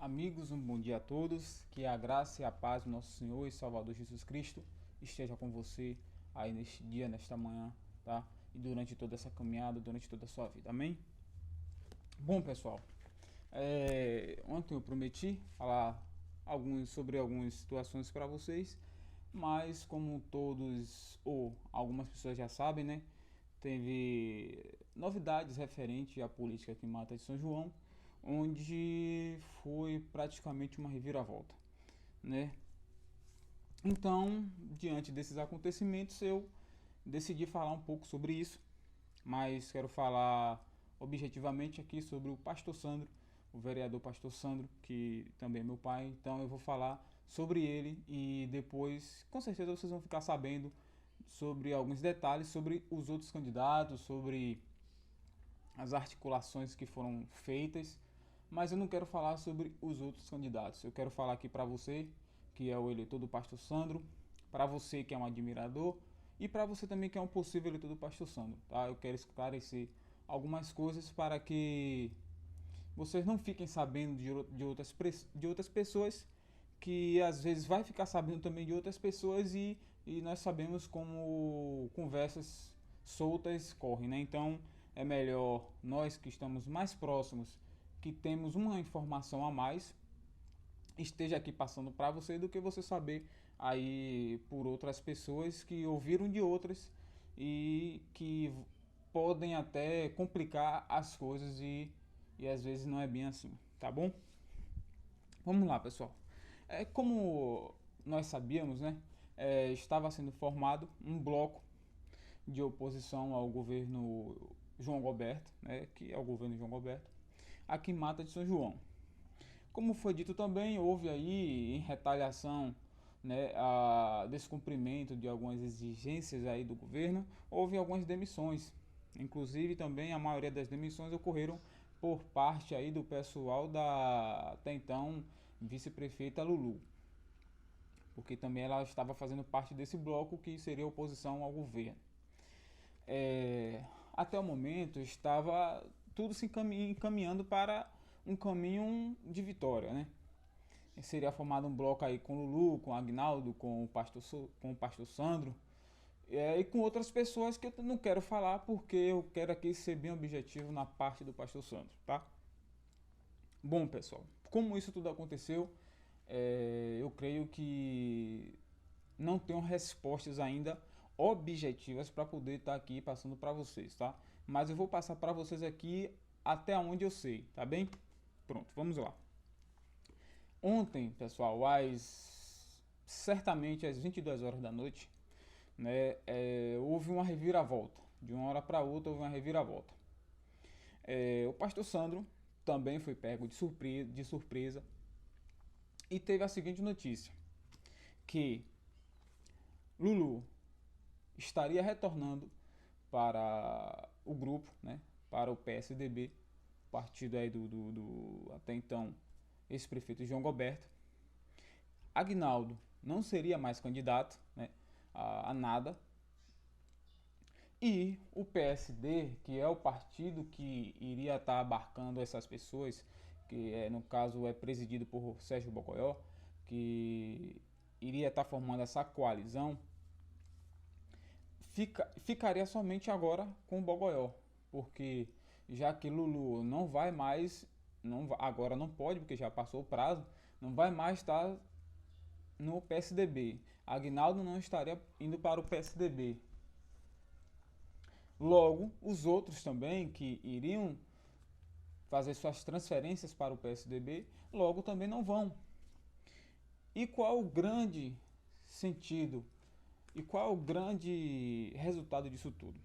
Amigos, um bom dia a todos. Que a graça e a paz do nosso Senhor e Salvador Jesus Cristo esteja com você aí neste dia, nesta manhã, tá? E durante toda essa caminhada, durante toda a sua vida. Amém? Bom, pessoal, ontem eu prometi falar sobre algumas situações para vocês, mas como todos ou algumas pessoas já sabem, né? Teve novidades referente à política aqui em Mata de São João, onde foi praticamente uma reviravolta, né? Então, diante desses acontecimentos, eu decidi falar um pouco sobre isso, mas quero falar objetivamente aqui sobre o pastor Sandro, o vereador pastor Sandro, que também é meu pai. Então eu vou falar sobre ele e depois, com certeza, vocês vão ficar sabendo sobre alguns detalhes sobre os outros candidatos, sobre as articulações que foram feitas, mas eu não quero falar sobre os outros candidatos. Eu quero falar aqui para você, que é o eleitor do pastor Sandro, para você que é um admirador e para você também que é um possível eleitor do pastor Sandro, tá? Eu quero esclarecer algumas coisas para que vocês não fiquem sabendo de outras pessoas, que às vezes vai ficar sabendo também de outras pessoas e nós sabemos como conversas soltas correm, né? Então é melhor nós que estamos mais próximos, que temos uma informação a mais, esteja aqui passando para você do que você saber aí por outras pessoas que ouviram de outras e que podem até complicar as coisas e às vezes não é bem assim, tá bom? Vamos lá, pessoal. Como nós sabíamos, né, estava sendo formado um bloco de oposição ao governo João Goberto, né, que é o governo João Goberto, aqui em Mata de São João. Como foi dito também, houve aí em retaliação, né, a descumprimento de algumas exigências aí do governo, houve algumas demissões. Inclusive também a maioria das demissões ocorreram por parte aí do pessoal da até então vice-prefeita Lulu, porque também ela estava fazendo parte desse bloco que seria oposição ao governo. Até o momento estava tudo se encaminhando para um caminho de vitória, né? Seria formado um bloco aí com Lulu, com Agnaldo, com o pastor Sandro e com outras pessoas que eu não quero falar porque eu quero aqui ser bem objetivo na parte do pastor Sandro, tá? Bom, pessoal, como isso tudo aconteceu, eu creio que não tenho respostas ainda objetivas para poder estar aqui passando para vocês, tá? Mas eu vou passar para vocês aqui até onde eu sei, tá bem? Pronto, vamos lá. Ontem, pessoal, certamente às 22 horas da noite, né, houve uma reviravolta. De uma hora para outra houve uma reviravolta. O pastor Sandro também foi pego de surpresa e teve a seguinte notícia, que Lulu estaria retornando para o grupo, né, para o PSDB, partido aí do até então ex-prefeito João Goberto. Agnaldo não seria mais candidato, né, a nada. E o PSD, que é o partido que iria estar abarcando essas pessoas, que no caso é presidido por Sérgio Bocoió, que iria estar formando essa coalizão, ficaria somente agora com o Bogoió, porque já que Lulu não vai mais, agora não pode, porque já passou o prazo, não vai mais estar no PSDB. Agnaldo não estaria indo para o PSDB. Logo, os outros também que iriam fazer suas transferências para o PSDB, logo também não vão. E qual o grande sentido e qual o grande resultado disso tudo?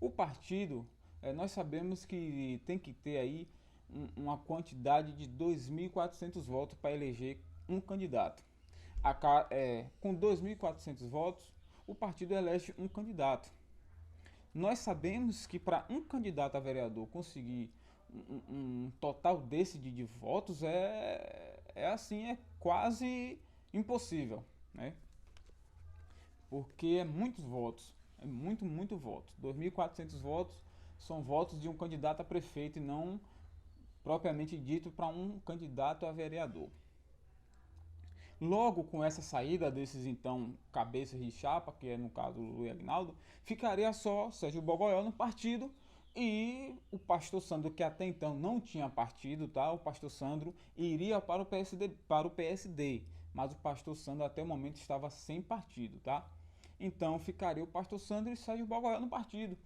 O partido, nós sabemos que tem que ter aí uma quantidade de 2.400 votos para eleger um candidato. Com 2.400 votos, o partido elege um candidato. Nós sabemos que para um candidato a vereador conseguir um total desse de votos é quase impossível, né? Porque é muitos votos, é muito voto. 2.400 votos são votos de um candidato a prefeito e não propriamente dito, para um candidato a vereador. Logo, com essa saída desses então cabeças de chapa, que é no caso o Luiz Aguinaldo, ficaria só Sérgio Bogoió no partido e o pastor Sandro, que até então não tinha partido, tá? O pastor Sandro iria para o PSD, mas o pastor Sandro até o momento estava sem partido, tá? Então ficaria o pastor Sandro e Sérgio Bogoió no partido.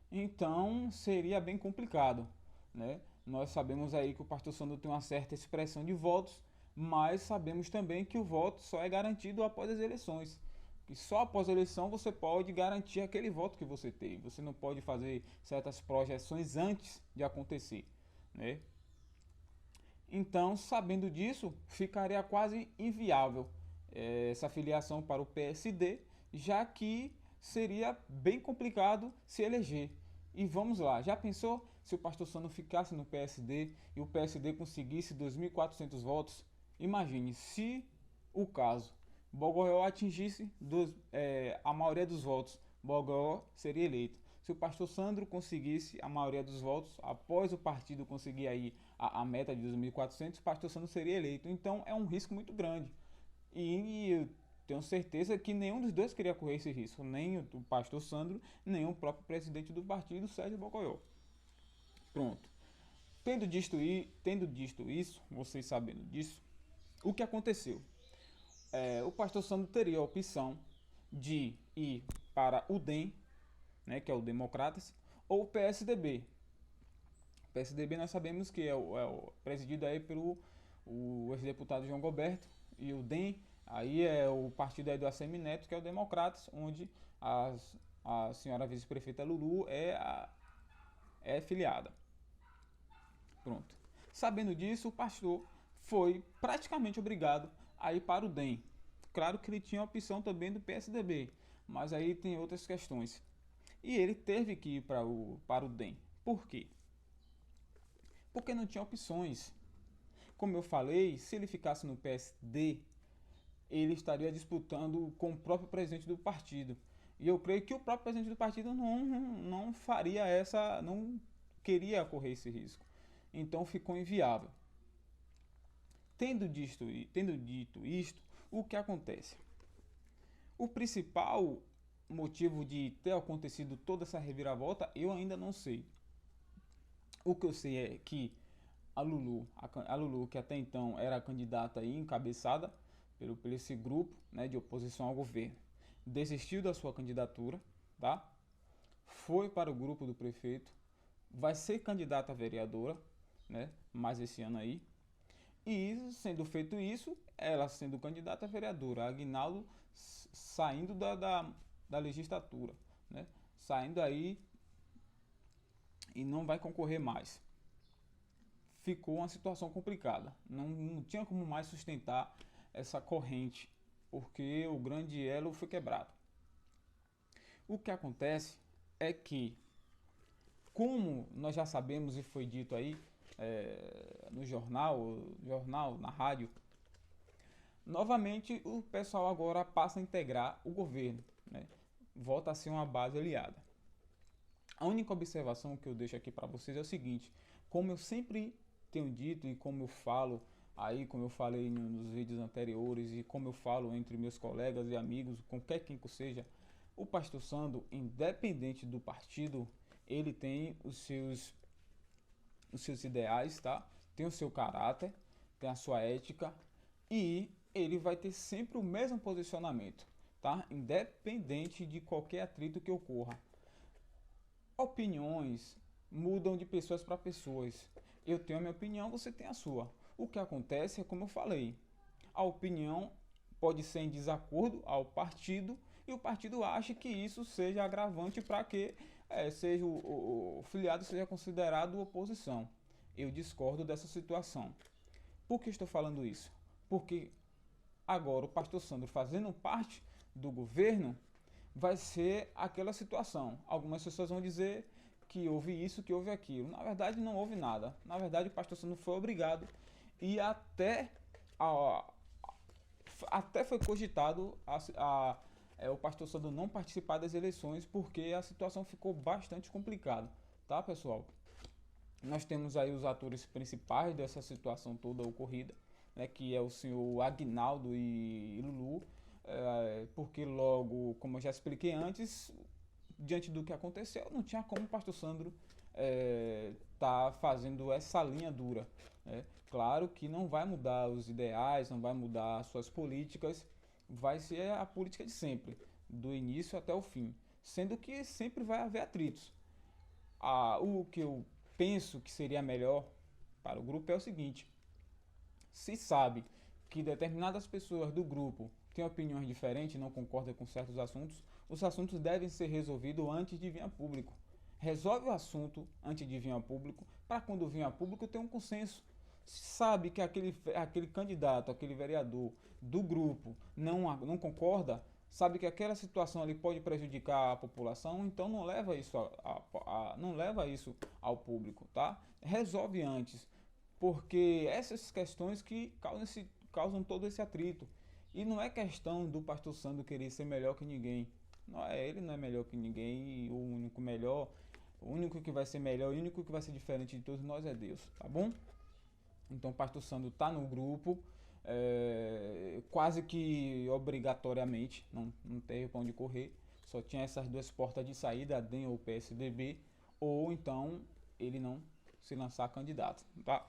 Então seria bem complicado, né? Nós sabemos aí que o pastor Sandro tem uma certa expressão de votos, mas sabemos também que o voto só é garantido após as eleições. Que só após a eleição você pode garantir aquele voto que você teve. Você não pode fazer certas projeções antes de acontecer, né? Então, sabendo disso, ficaria quase inviável essa filiação para o PSD, já que seria bem complicado se eleger. E vamos lá, já pensou se o pastor Sano ficasse no PSD e o PSD conseguisse 2.400 votos? Imagine, se o caso Bogoió atingisse a maioria dos votos, Bogoió seria eleito. Se o pastor Sandro conseguisse a maioria dos votos, após o partido conseguir aí a meta de 2.400, o pastor Sandro seria eleito. Então é um risco muito grande. E eu tenho certeza que nenhum dos dois queria correr esse risco, nem o pastor Sandro, nem o próprio presidente do partido, Sérgio Bogoió. Pronto. Tendo dito isso, vocês sabendo disso, o que aconteceu? O pastor Sandro teria a opção de ir para o DEM, né, que é o Democratas, ou o PSDB. O PSDB nós sabemos que é o presidido aí pelo ex-deputado João Goberto, e o DEM aí é o partido aí do ACM Neto, que é o Democratas, onde a senhora vice-prefeita Lulu é filiada. Pronto. Sabendo disso, o pastor foi praticamente obrigado a ir para o DEM. Claro que ele tinha a opção também do PSDB, mas aí tem outras questões. E ele teve que ir para o DEM. Por quê? Porque não tinha opções. Como eu falei, se ele ficasse no PSD, ele estaria disputando com o próprio presidente do partido. E eu creio que o próprio presidente do partido não faria não queria correr esse risco. Então ficou inviável. Tendo dito isto, o que acontece? O principal motivo de ter acontecido toda essa reviravolta, eu ainda não sei. O que eu sei é que a Lulu, que até então era a candidata aí, encabeçada por esse grupo, né, de oposição ao governo, desistiu da sua candidatura, tá? Foi para o grupo do prefeito, vai ser candidata a vereadora, né, mais esse ano aí. E sendo feito isso, ela sendo candidata a vereadora, Aguinaldo saindo da legislatura, né? Saindo aí e não vai concorrer mais. Ficou uma situação complicada, não tinha como mais sustentar essa corrente, porque o grande elo foi quebrado. O que acontece é que, como nós já sabemos e foi dito aí no jornal, na rádio, novamente o pessoal agora passa a integrar o governo, né? Volta a ser uma base aliada. A única observação que eu deixo aqui para vocês é o seguinte: como eu sempre tenho dito e como eu falo aí, como eu falei nos vídeos anteriores e como eu falo entre meus colegas e amigos, qualquer quem que seja, o pastor Sandro, independente do partido, ele tem os seus ideais, tá? Tem o seu caráter, tem a sua ética e ele vai ter sempre o mesmo posicionamento, tá? Independente de qualquer atrito que ocorra. Opiniões mudam de pessoas para pessoas. Eu tenho a minha opinião, você tem a sua. O que acontece é como eu falei, a opinião pode ser em desacordo ao partido e o partido acha que isso seja agravante para que seja o filiado seja considerado oposição. Eu discordo dessa situação. Por que estou falando isso? Porque agora o pastor Sandro, fazendo parte do governo, vai ser aquela situação. Algumas pessoas vão dizer que houve isso, que houve aquilo. Na verdade, não houve nada. Na verdade, o pastor Sandro foi obrigado e até foi cogitado o pastor Sandro não participar das eleições porque a situação ficou bastante complicada, tá, pessoal? Nós temos aí os atores principais dessa situação toda ocorrida, né, que é o senhor Aguinaldo e Lulu, porque logo, como eu já expliquei antes, diante do que aconteceu, não tinha como o pastor Sandro tá fazendo essa linha dura. Né? Claro que não vai mudar os ideais, não vai mudar as suas políticas, vai ser a política de sempre, do início até o fim, sendo que sempre vai haver atritos. O que eu penso que seria melhor para o grupo é o seguinte: se sabe que determinadas pessoas do grupo têm opiniões diferentes e não concordam com certos assuntos, os assuntos devem ser resolvidos antes de vir a público. Resolve o assunto antes de vir a público, para quando vir a público ter um consenso. Se sabe que aquele candidato, aquele vereador do grupo não concorda, sabe que aquela situação ali pode prejudicar a população, então não leva isso, não leva isso ao público, tá? Resolve antes, porque essas questões que causam todo esse atrito. E não é questão do pastor Sandro querer ser melhor que ninguém. Não é, ele não é melhor que ninguém, o único melhor, o único que vai ser melhor, o único que vai ser diferente de todos nós é Deus, tá bom? Então o pastor Sandro está no grupo, quase que obrigatoriamente, não teve para onde correr, só tinha essas duas portas de saída, a DEM ou o PSDB, ou então ele não se lançar candidato, tá?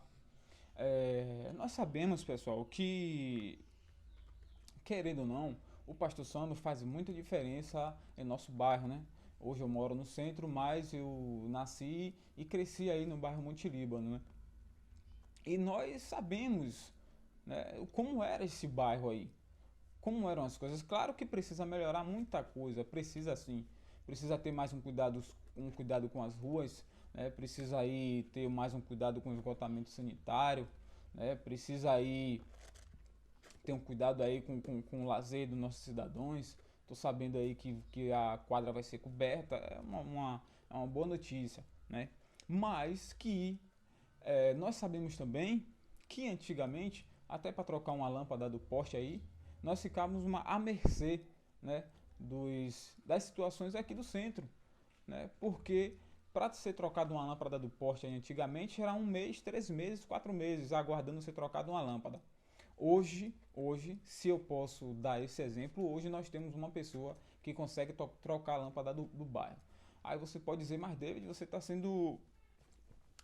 Nós sabemos, pessoal, que, querendo ou não, o pastor Sandro faz muita diferença em nosso bairro, né? Hoje eu moro no centro, mas eu nasci e cresci aí no bairro Monte Líbano, né? E nós sabemos, né, como era esse bairro aí, como eram as coisas. Claro que precisa melhorar muita coisa, precisa sim. Precisa ter mais um cuidado com as ruas, né? Precisa aí ter mais um cuidado com o esgotamento sanitário, né? Precisa aí ter um cuidado aí com o lazer dos nossos cidadãos. Estou sabendo aí que a quadra vai ser coberta, é uma boa notícia, né? Mas que nós sabemos também que antigamente, até para trocar uma lâmpada do poste aí, nós ficávamos à mercê, né, das situações aqui do centro, né? Porque para ser trocado uma lâmpada do poste aí, antigamente era 1 mês, 3 meses, 4 meses aguardando ser trocado uma lâmpada. Hoje, se eu posso dar esse exemplo, hoje nós temos uma pessoa que consegue trocar a lâmpada do bairro. Aí você pode dizer, mas David, você está sendo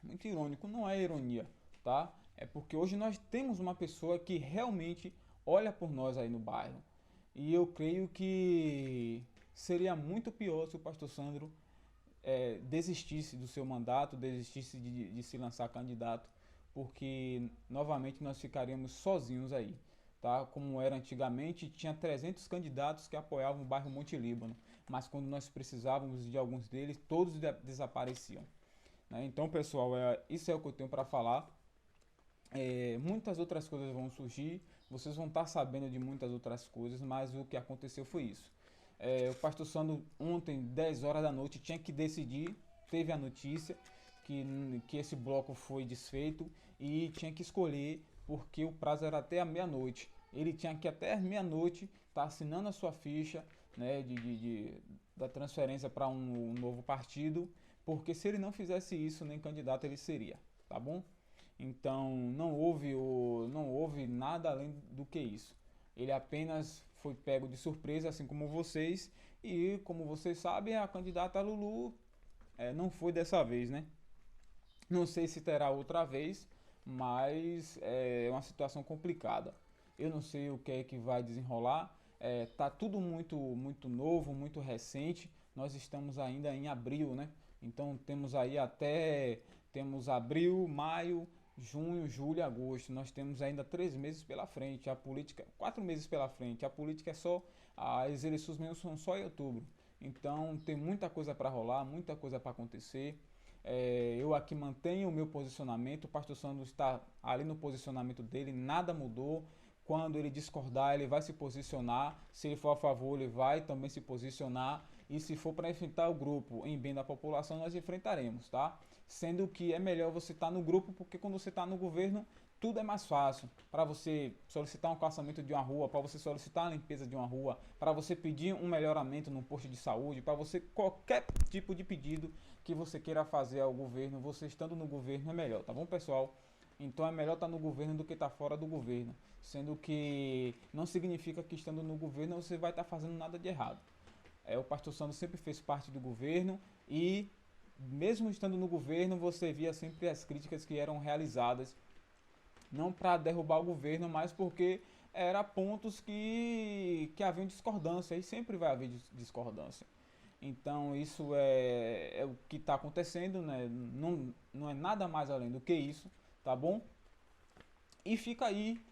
muito irônico. Não é ironia, tá? É porque hoje nós temos uma pessoa que realmente olha por nós aí no bairro. E eu creio que seria muito pior se o pastor Sandro desistisse do seu mandato, desistisse de se lançar candidato, porque novamente nós ficaríamos sozinhos aí. Tá? Como era antigamente, tinha 300 candidatos que apoiavam o bairro Monte Líbano, mas quando nós precisávamos de alguns deles, todos desapareciam. Né? Então, pessoal, isso é o que eu tenho para falar. Muitas outras coisas vão surgir, vocês vão estar sabendo de muitas outras coisas, mas o que aconteceu foi isso. O pastor Sandro ontem, 10 horas da noite, tinha que decidir, teve a notícia que esse bloco foi desfeito e tinha que escolher, porque o prazo era até a meia-noite. Ele tinha que até a meia-noite estar assinando a sua ficha, né, da transferência para um novo partido, porque se ele não fizesse isso, nem candidato ele seria, tá bom? Então não houve nada além do que isso. Ele apenas foi pego de surpresa, assim como vocês, e como vocês sabem, a candidata Lulu não foi dessa vez, né? Não sei se terá outra vez, mas é uma situação complicada. Eu não sei o que é que vai desenrolar. Tá tudo muito novo, muito recente. Nós estamos ainda em abril, né? Então temos abril, maio, junho, julho, agosto. Nós temos ainda 3 meses pela frente. A política, 4 meses pela frente. A política é só, as eleições mesmo são só em outubro. Então tem muita coisa para rolar, muita coisa para acontecer. Eu aqui mantenho o meu posicionamento. O pastor Sandro está ali no posicionamento dele, nada mudou. Quando ele discordar, ele vai se posicionar. Se ele for a favor, ele vai também se posicionar. E se for para enfrentar o grupo em bem da população, nós enfrentaremos, tá? Sendo que é melhor você estar no grupo, porque quando você está no governo, tudo é mais fácil. Para você solicitar um calçamento de uma rua, para você solicitar a limpeza de uma rua, para você pedir um melhoramento num posto de saúde, para você qualquer tipo de pedido que você queira fazer ao governo, você estando no governo é melhor, tá bom, pessoal? Então é melhor estar no governo do que estar fora do governo, sendo que não significa que estando no governo você vai estar fazendo nada de errado. O pastor Sandro sempre fez parte do governo e mesmo estando no governo você via sempre as críticas que eram realizadas, não para derrubar o governo, mas porque era pontos que haviam discordância e sempre vai haver discordância. Então isso é o que está acontecendo, né? Não é nada mais além do que isso, tá bom? E fica aí,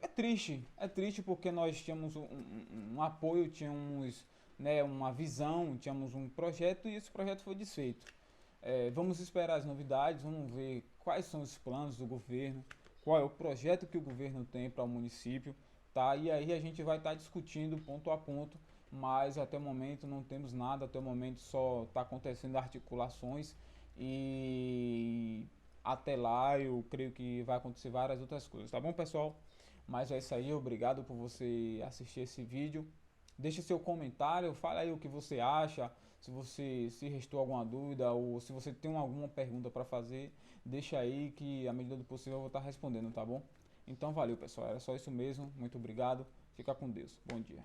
é triste porque nós tínhamos um apoio, tínhamos, né, uma visão, tínhamos um projeto e esse projeto foi desfeito. Vamos esperar as novidades, vamos ver quais são os planos do governo, qual é o projeto que o governo tem para o município, tá? E aí a gente vai estar discutindo ponto a ponto, mas até o momento não temos nada, até o momento só está acontecendo articulações e até lá eu creio que vai acontecer várias outras coisas, tá bom, pessoal? Mas é isso aí, obrigado por você assistir esse vídeo. Deixe seu comentário, fale aí o que você acha, se restou alguma dúvida ou se você tem alguma pergunta para fazer, deixa aí que à medida do possível eu vou estar respondendo, tá bom? Então valeu, pessoal, era só isso mesmo, muito obrigado, fica com Deus, bom dia.